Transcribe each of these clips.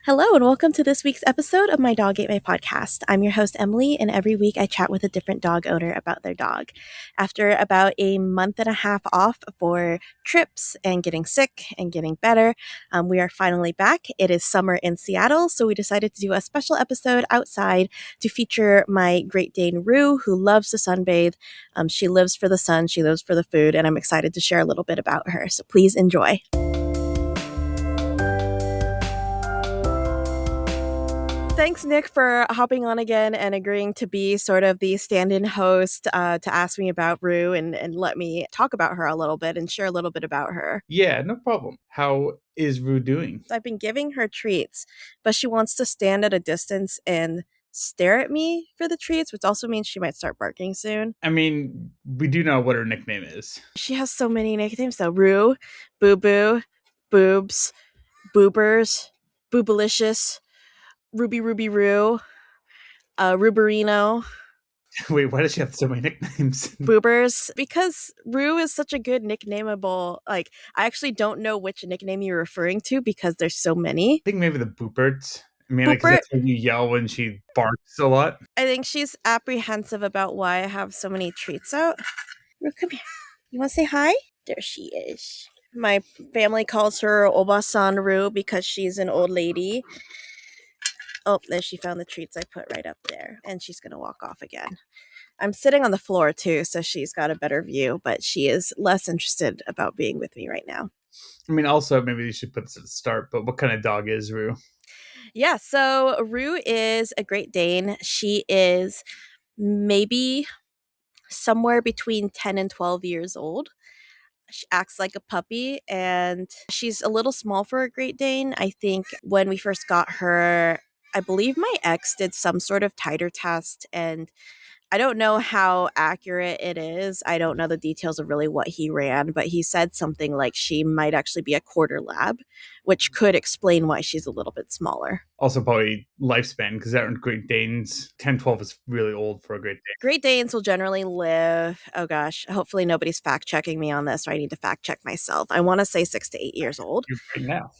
Hello, and welcome to this week's episode of My Dog Ate My Podcast. I'm your host, Emily, and every week I chat with a different dog owner about their dog. After about a month and a half off for trips and getting sick and getting better, we are finally back. It is summer in Seattle, so we decided to do a special episode outside to feature my Great Dane, Rue, who loves to sunbathe. She lives for the sun, she lives for the food, and I'm excited to share a little bit about her. So please enjoy. Thanks, Nick, for hopping on again and agreeing to be sort of the stand-in host to ask me about Rue and let me talk about her a little bit and share a little bit about her. Yeah, no problem. How is Rue doing? I've been giving her treats, but she wants to stand at a distance and stare at me for the treats, which also means she might start barking soon. I mean, we do know what her nickname is. She has so many nicknames, though. Rue, Boo Boo, Boobs, Boobers, Boobalicious, Ruby Ruby Rue, Ruberino. Wait, why does she have so many nicknames? Boobers, because Rue is such a good nicknameable. Like, I actually don't know which nickname you're referring to because there's so many. I think maybe the Booperts. I mean, like, that's when you yell when she barks a lot. I think she's apprehensive about why I have so many treats out. Rue, come here. You want to say hi? There she is. My family calls her Obasan Rue because she's an old lady. Oh, there she found the treats I put right up there. And she's going to walk off again. I'm sitting on the floor too, so she's got a better view, but she is less interested about being with me right now. I mean, also, maybe you should put this at the start, but what kind of dog is Rue? Yeah, so Rue is a Great Dane. She is maybe somewhere between 10 and 12 years old. She acts like a puppy, and she's a little small for a Great Dane. I think when we first got her, I believe my ex did some sort of titer test, and I don't know how accurate it is. I don't know the details of really what he ran, but he said something like she might actually be a quarter lab, which could explain why she's a little bit smaller. Also, probably lifespan, because that Great Danes, 10, 12 is really old for a Great Dane. Great Danes will generally live, oh gosh, hopefully nobody's fact checking me on this, or I need to fact check myself. I want to say 6 to 8 years old. Right now.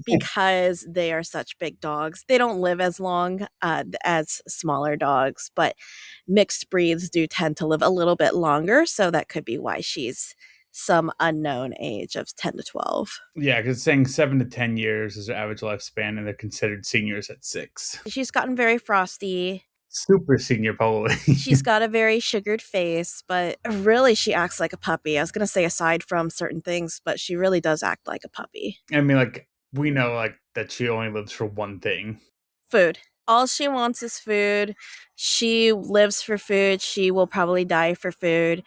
Because they are such big dogs. They don't live as long as smaller dogs, but mixed breeds do tend to live a little bit longer, so that could be why she's some unknown age of 10 to 12. Yeah, because it's saying 7 to 10 years is her average lifespan, and they're considered seniors at 6. She's gotten very frosty. Super senior, probably. She's got a very sugared face, but really she acts like a puppy. I was going to say aside from certain things, but she really does act like a puppy. I mean, like, we know, like, that she only lives for one thing. Food. All she wants is food. She lives for food. She will probably die for food.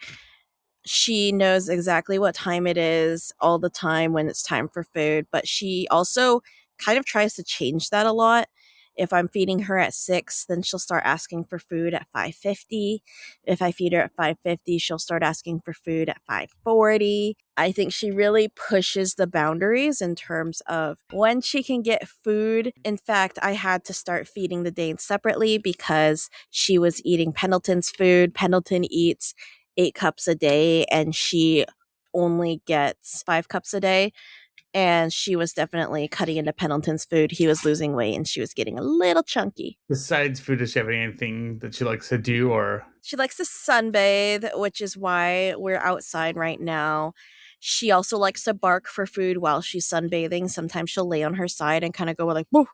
She knows exactly what time it is all the time when it's time for food, but she also kind of tries to change that a lot. If I'm feeding her at 6, then she'll start asking for food at 5:50. If I feed her at 5:50, she'll start asking for food at 5:40. I think she really pushes the boundaries in terms of when she can get food. In fact, I had to start feeding the Dane separately because she was eating Pendleton's food. Pendleton eats 8 cups a day, and she only gets 5 cups a day. And she was definitely cutting into Pendleton's food. He was losing weight, and she was getting a little chunky. Besides food, does she have anything that she likes to do, or? She likes to sunbathe, which is why we're outside right now. She also likes to bark for food while she's sunbathing. Sometimes she'll lay on her side and kind of go like, boof,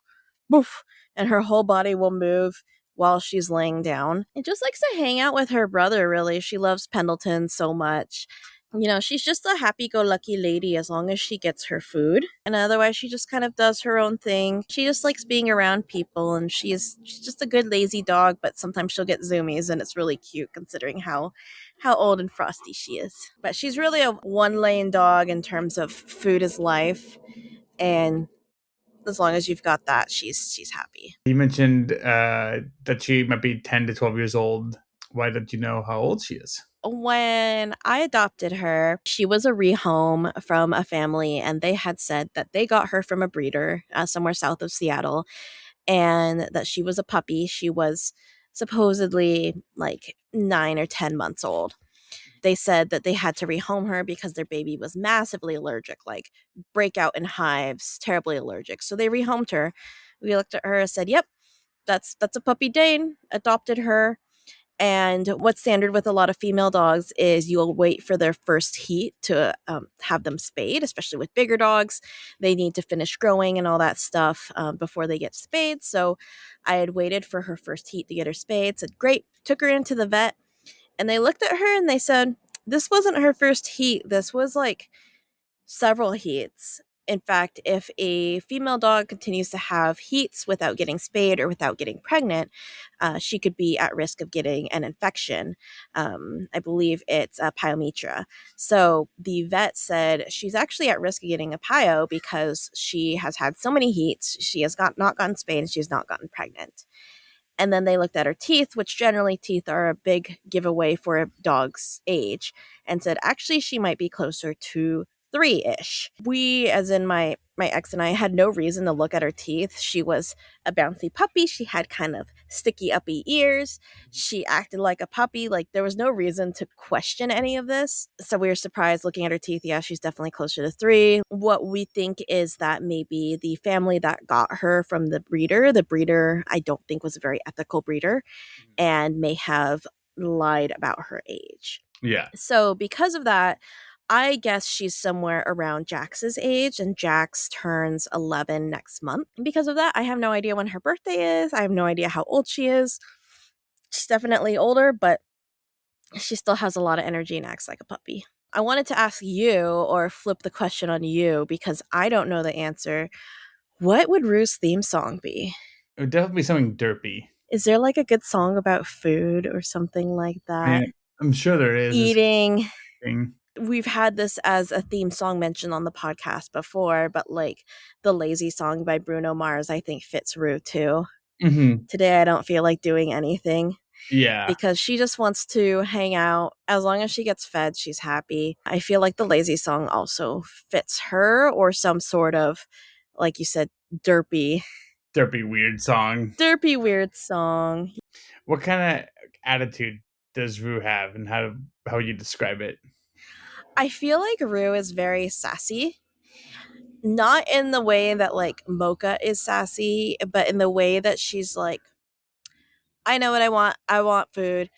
boof, and her whole body will move while she's laying down. And just likes to hang out with her brother, really. She loves Pendleton so much. You know, she's just a happy-go-lucky lady as long as she gets her food. And otherwise, she just kind of does her own thing. She just likes being around people, and she's just a good lazy dog, but sometimes she'll get zoomies, and it's really cute considering how old and frosty she is. But she's really a one-lane dog in terms of food is life, and as long as you've got that, she's happy. You mentioned that she might be 10 to 12 years old. Why don't you know how old she is? When I adopted her, she was a rehome from a family, and they had said that they got her from a breeder somewhere south of Seattle, and that she was a puppy. She was supposedly like 9 or 10 months old. They said that they had to rehome her because their baby was massively allergic, like breakout in hives, terribly allergic. So they rehomed her. We looked at her and said, "Yep, that's a puppy Dane." Adopted her. And what's standard with a lot of female dogs is you'll wait for their first heat to have them spayed, especially with bigger dogs. They need to finish growing and all that stuff before they get spayed. So I had waited for her first heat to get her spayed. Said, "Great." Took her into the vet, and they looked at her and they said, "This wasn't her first heat. This was like several heats." In fact, if a female dog continues to have heats without getting spayed or without getting pregnant, she could be at risk of getting an infection. I believe it's a pyometra. So the vet said she's actually at risk of getting a pyo because she has had so many heats. She has not gotten spayed and she's not gotten pregnant. And then they looked at her teeth, which generally teeth are a big giveaway for a dog's age, and said actually she might be closer to 3-ish. We, as in my ex and I, had no reason to look at her teeth. She was a bouncy puppy. She had kind of sticky uppy ears. She acted like a puppy. Like there was no reason to question any of this. So we were surprised looking at her teeth. Yeah, she's definitely closer to 3. What we think is that maybe the family that got her from the breeder, I don't think was a very ethical breeder and may have lied about her age. Yeah. So because of that, I guess she's somewhere around Jax's age, and Jax turns 11 next month. And because of that, I have no idea when her birthday is. I have no idea how old she is. She's definitely older, but she still has a lot of energy and acts like a puppy. I wanted to ask you, or flip the question on you, because I don't know the answer. What would Rue's theme song be? It would definitely be something derpy. Is there like a good song about food or something like I that? mean, I'm sure there is. Eating. Thing. We've had this as a theme song mentioned on the podcast before, but like the Lazy Song by Bruno Mars, I think fits Rue too. Mm-hmm. Today, I don't feel like doing anything Yeah. because she just wants to hang out. As long as she gets fed, she's happy. I feel like the Lazy Song also fits her, or some sort of, like you said, derpy Weird song. derpy weird song. What kind of attitude does Rue have, and how would you describe it? I feel like Rue is very sassy. Not in the way that like Mocha is sassy, but in the way that she's like, "I know what I want. I want food.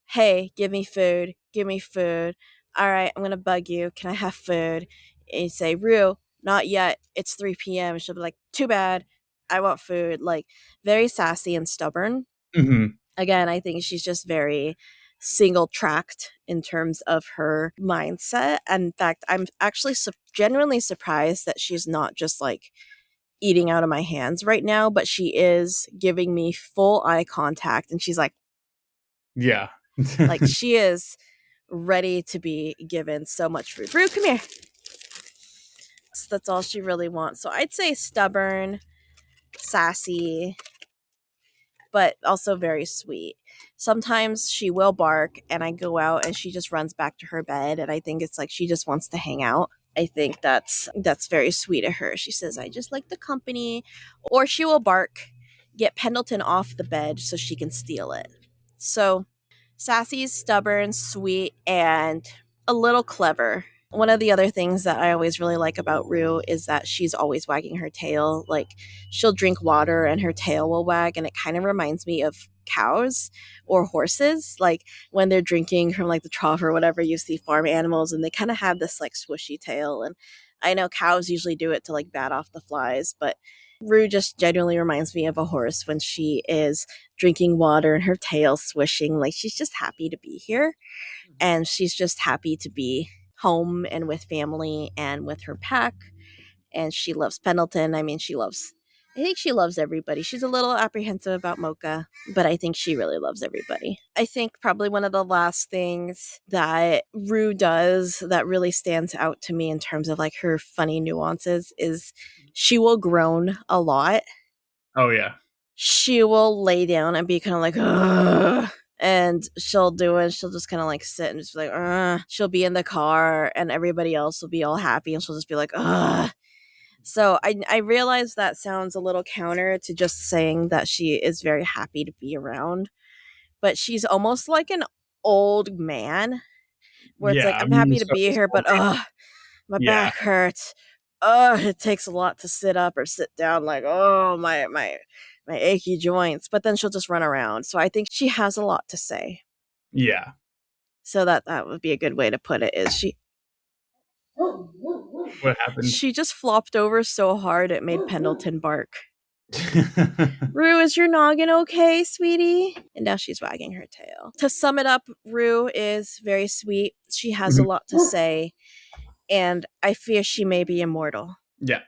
Hey, give me food. Give me food. All right, I'm going to bug you. Can I have food?" And you say, "Rue, not yet. It's 3 p.m." She'll be like, "Too bad. I want food." Like, very sassy and stubborn. Mm-hmm. Again, I think she's just very single tracked in terms of her mindset. And in fact, I'm actually genuinely surprised that she's not just like eating out of my hands right now, but she is giving me full eye contact, and she's Yeah. like she is ready to be given so much food. Rue, come here. So that's all she really wants. So I'd say stubborn, sassy, but also very sweet. Sometimes she will bark and I go out and she just runs back to her bed, and I think it's like she just wants to hang out. I think that's very sweet of her. She says, "I just like the company." Or she will bark, get Pendleton off the bed so she can steal it. So sassy, stubborn, sweet, and a little clever. One of the other things that I always really like about Rue is that she's always wagging her tail. Like, she'll drink water and her tail will wag, and it kind of reminds me of cows or horses. Like, when they're drinking from like the trough or whatever, you see farm animals and they kind of have this like swishy tail. And I know cows usually do it to like bat off the flies, but Rue just genuinely reminds me of a horse when she is drinking water and her tail swishing. Like, she's just happy to be here, and she's just happy to be home and with family and with her pack. And she loves Pendleton. I mean, I think she loves everybody. She's a little apprehensive about Mocha, but I think she really loves everybody. I think probably one of the last things that Rue does that really stands out to me in terms of like her funny nuances is she will groan a lot. Oh yeah. She will lay down and be kind of like, ugh. And she'll do it. She'll just kind of like sit and just be like, ugh. She'll be in the car and everybody else will be all happy and she'll just be like, ugh. So I realize that sounds a little counter to just saying that she is very happy to be around, but she's almost like an old man where it's like, Yeah. I "I'm mean, happy to so be this here, whole but ugh, my yeah. back hurts. it takes a lot to sit up or sit down. Like, my achy joints. But then she'll just run around. So I think she has a lot to say. Yeah. So that would be a good way to put it. Is What happened? she just flopped over so hard it made Pendleton bark. Rue, is your noggin okay, sweetie? And now she's wagging her tail. To sum it up, Rue is very sweet. She has a lot to say, and I fear she may be immortal. Yeah.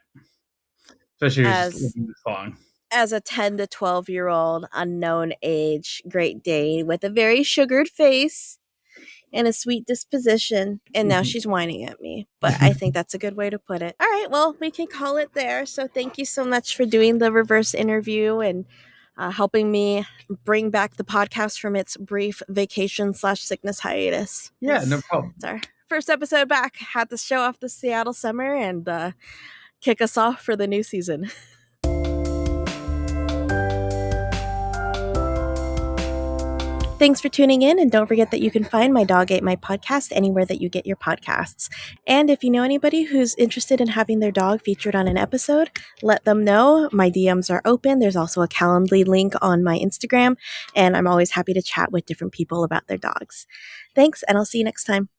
Especially if she's As living this long. as a 10 to 12-year-old unknown age Great Dane with a very sugared face and a sweet disposition. And now she's whining at me. But I think that's a good way to put it. All right, well, we can call it there. So thank you so much for doing the reverse interview and helping me bring back the podcast from its brief vacation/sickness hiatus. Yeah, no problem. It's our first episode back. Had to show off the Seattle summer and kick us off for the new season. Thanks for tuning in, and don't forget that you can find My Dog Ate My Podcast anywhere that you get your podcasts. And if you know anybody who's interested in having their dog featured on an episode, let them know. My DMs are open. There's also a Calendly link on my Instagram, and I'm always happy to chat with different people about their dogs. Thanks, and I'll see you next time.